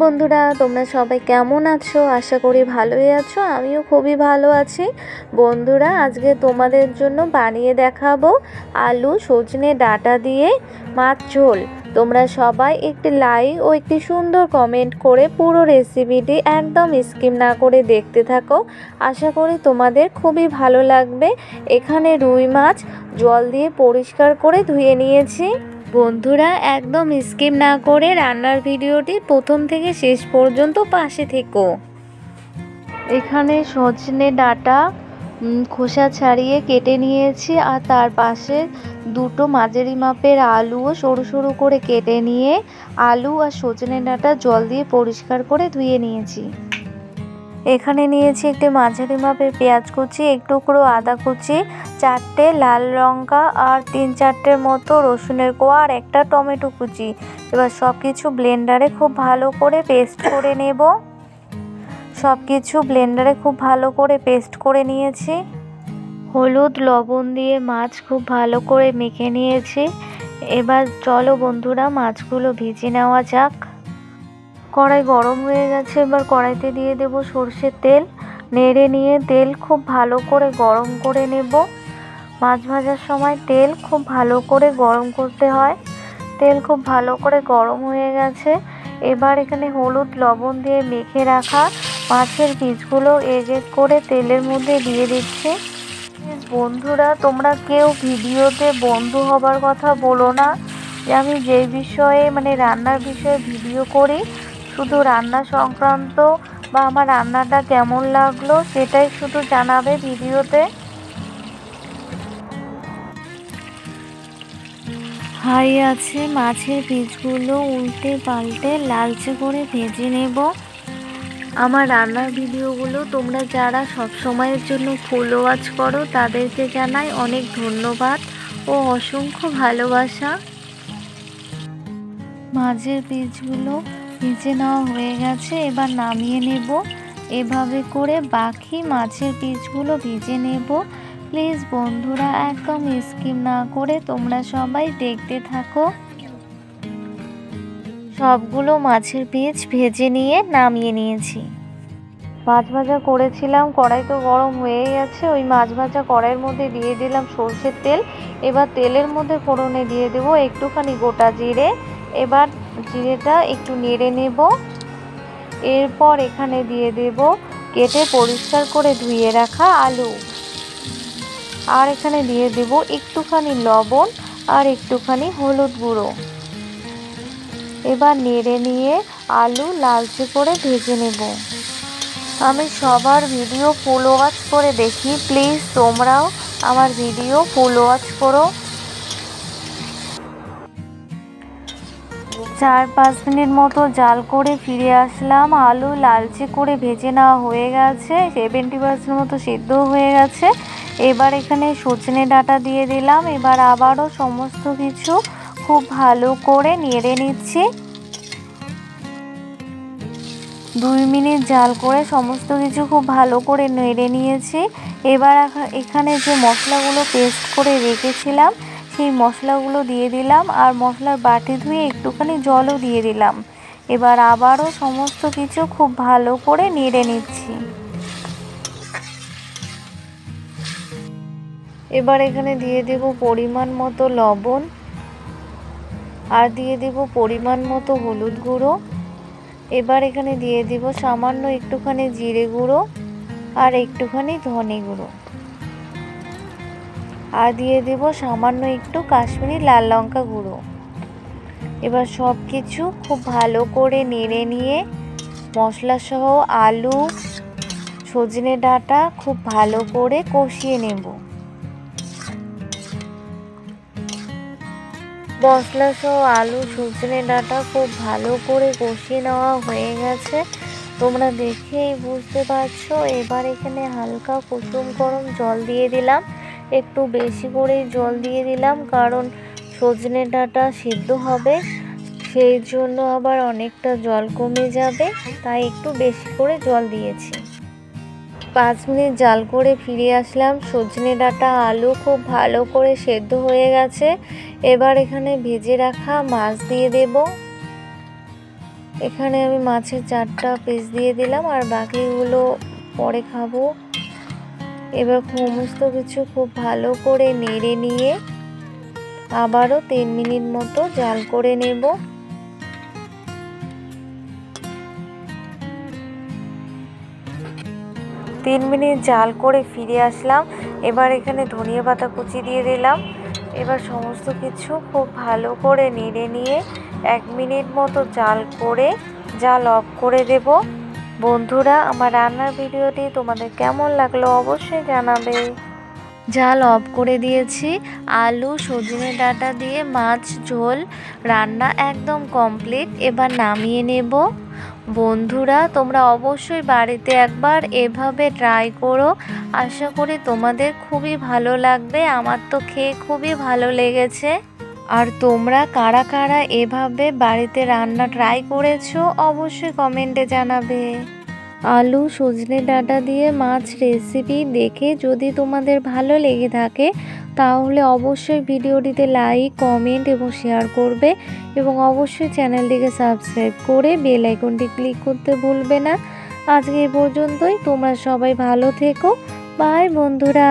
বন্ধুরা, তোমরা সবাই কেমন আছো? আশা করি ভালোই আছো। আমিও খুবই ভালো আছি। বন্ধুরা, আজকে তোমাদের জন্য বানিয়ে দেখাবো আলু সজনে ডাঁটা দিয়ে মাছ ঝোল। তোমরা সবাই একটি লাইক ও একটি সুন্দর কমেন্ট করে পুরো রেসিপিটি একদম স্কিপ না করে দেখতে থাকো। আশা করি তোমাদের খুবই ভালো লাগবে। এখানে রুই মাছ জল দিয়ে পরিষ্কার করে ধুয়ে নিয়েছি। বন্ধুরা, একদম স্কিপ না করে রান্নার ভিডিওটি প্রথম থেকে শেষ পর্যন্ত পাশে থেকো। এখানে সজনে ডাঁটা খোসা ছাড়িয়ে কেটে নিয়েছি, আর তার পাশে দুটো মাঝারি মাপের আলুও সরু সরু করে কেটে নিয়ে আলু আর সজনে ডাঁটা জল দিয়ে পরিষ্কার করে ধুয়ে নিয়েছি। এখানে নিয়েছি একটি মাঝারি মাপের পেঁয়াজ কুচি, এক টুকরো আদা কুচি, 4টে লাল লঙ্কা আর 3-4টের মতো রসুনের কোয়া আর একটা টমেটো কুচি। এবার সব কিছু ব্লেন্ডারে খুব ভালো করে পেস্ট করে নেব। সব কিছু ব্লেন্ডারে খুব ভালো করে পেস্ট করে নিয়েছি। হলুদ লবণ দিয়ে মাছ খুব ভালো করে মেখে নিয়েছি। এবার চলো বন্ধুরা, মাছগুলো ভেজে নেওয়া যাক। কড়াই গরম হয়ে গেছে, এবার কড়াইতে দিয়ে দেব সরষের তেল। নেড়ে নিয়ে তেল খুব ভালো করে গরম করে নেব। মাছ ভাজার সময় তেল খুব ভালো করে গরম করতে হয়। তেল খুব ভালো করে গরম হয়ে গেছে। এবার এখানে হলুদ লবণ দিয়ে মেখে রাখা মাছের পিসগুলো এক এক করে তেলের মধ্যে দিয়ে দিচ্ছি। বন্ধুরা, তোমরা কেউ ভিডিওতে বন্ধু হবার কথা বলো না। যে আমি যে বিষয়ে রান্নার বিষয়ে ভিডিও করি, শুধু রান্না সংক্রান্ত বা আমার রান্নাটা কেমন লাগলো সেটাই শুধু জানাবে ভিডিওতে। হাই আছে, মাছের পিসগুলো উল্টে পাল্টে লালচে করে ভেজে নেব। আমার রান্নার ভিডিওগুলো তোমরা যারা সব সময়ের জন্য ফুল ওয়াচ করো তাদেরকে জানাই অনেক ধন্যবাদ ও অসংখ্য ভালোবাসা। মাছের পিসগুলো ভেজে নেওয়া হয়ে গেছে, এবার নামিয়ে নেব। এভাবে করে বাকি মাছের পিসগুলো ভেজে নেব। প্লিজ বন্ধুরা, একদম স্কিপ না করে তোমরা সবাই দেখতে থাকো। সবগুলো মাছের পিস ভেজে নিয়ে নামিয়ে নিয়েছি। মাছ ভাজা করেছিলাম, কড়াই তো গরম হয়ে গেছে। ওই মাছ ভাজা কড়াইয়ের মধ্যে দিয়ে দিলাম সরষের তেল। এবার তেলের মধ্যে ফোড়নে দিয়ে দেবো একটুখানি গোটা জিরে। এবার জিরেটা একটু নেড়ে নেব। এরপর এখানে দিয়ে দেব কেটে পরিষ্কার করে ধুয়ে রাখা আলু। আর এখানে দিয়ে দেব একটুখানি লবণ আর একটুখানি হলুদ গুঁড়ো। এবার নেড়ে নিয়ে আলু লালচে করে ভেজে নেব। আমি সবার ভিডিও ফুল ওয়াচ করে দেখি, প্লিজ তোমরাও আমার ভিডিও ফুল ওয়াচ করো। 4-5 মিনিট মতো জাল করে ফিরে আসলাম। আলু লালচে করে ভেজে নেওয়া হয়ে গেছে, 70% মতো সিদ্ধ হয়ে গেছে। এবার এখানে সজনে ডাঁটা দিয়ে দিলাম। এবার আবারও সমস্ত কিছু খুব ভালো করে নেড়ে নিচ্ছি। 2 মিনিট জাল করে সমস্ত কিছু খুব ভালো করে নেড়ে নিয়েছি। এবার এখানে যে মশলাগুলো পেস্ট করে রেখেছিলাম সেই মশলাগুলো দিয়ে দিলাম, আর মশলার বাটি ধুয়ে একটুখানি জলও দিয়ে দিলাম। এবার আবারও সমস্ত কিছু খুব ভালো করে নেড়ে নিচ্ছি। এবার এখানে দিয়ে দেব পরিমাণ মতো লবণ, আর দিয়ে দেব পরিমাণ মতো হলুদ গুঁড়ো। এবার এখানে দিয়ে দিব সামান্য একটুখানি জিরে গুঁড়ো আর একটুখানি ধনে গুঁড়ো, আর দিয়ে দেব সামান্য একটু কাশ্মীরি লাল লঙ্কা গুঁড়ো। এবার সব কিছু খুব ভালো করে নেড়ে নিয়ে মশলা সহ আলু সজনে ডাঁটা খুব ভালো করে কষিয়ে নেব। মশলা সহ আলু সজনে ডাঁটা খুব ভালো করে কষিয়ে নেওয়া হয়ে গেছে, তোমরা দেখেই বুঝতে পারছো। এবার এখানে হালকা কুসুম গরম জল দিয়ে দিলাম। একটু বেশি করেই জল দিয়ে দিলাম, কারণ সজনে ডাঁটা সিদ্ধ হবে, সেই জন্য আবার অনেকটা জল কমে যাবে, তাই একটু বেশি করে জল দিয়েছি। 5 মিনিট জাল করে ফিরে আসলাম। সজনে ডাঁটা আলু খুব ভালো করে সেদ্ধ হয়ে গেছে। এবার এখানে ভেজে রাখা মাছ দিয়ে দেব। এখানে আমি মাছের 4টা পিস দিয়ে দিলাম, আর বাকিগুলো পরে খাবো। এবার সমস্ত কিছু খুব ভালো করে নেড়ে নিয়ে আবারও 3 মিনিট মতো জাল করে নেব। 3 মিনিট জাল করে ফিরে আসলাম। এবার এখানে ধনিয়া পাতা কুচি দিয়ে দিলাম। এবার সমস্ত কিছু খুব ভালো করে নেড়ে নিয়ে 1 মিনিট মতো জাল করে জাল অফ করে দেব। বন্ধুরা, আমার রান্নার ভিডিওটি তোমাদের কেমন লাগলো অবশ্যই জানাবে। জাল অফ করে দিয়েছি। আলু সজনে ডাঁটা দিয়ে মাছ ঝোল রান্না একদম কমপ্লিট। এবার নামিয়ে নেব। বন্ধুরা, তোমরা অবশ্যই বাড়িতে একবার এভাবে ট্রাই করো। আশা করি তোমাদের খুবই ভালো লাগবে। আমার তো খেয়ে খুবই ভালো লেগেছে। আর তোমরা কারা কারা এভাবে বাড়িতে রান্না ট্রাই করেছো অবশ্যই কমেন্টে জানাবে। আলু সজনে ডাঁটা দিয়ে মাছ রেসিপি দেখে যদি তোমাদের ভালো লেগে থাকে তাহলে অবশ্যই ভিডিওটিতে লাইক, কমেন্ট এবং শেয়ার করবে এবং অবশ্যই চ্যানেলটিকে সাবস্ক্রাইব করে বেল আইকনটি ক্লিক করতে ভুলবে না। আজকে এই পর্যন্তই। তোমরা সবাই ভালো থেকো। বাই বন্ধুরা।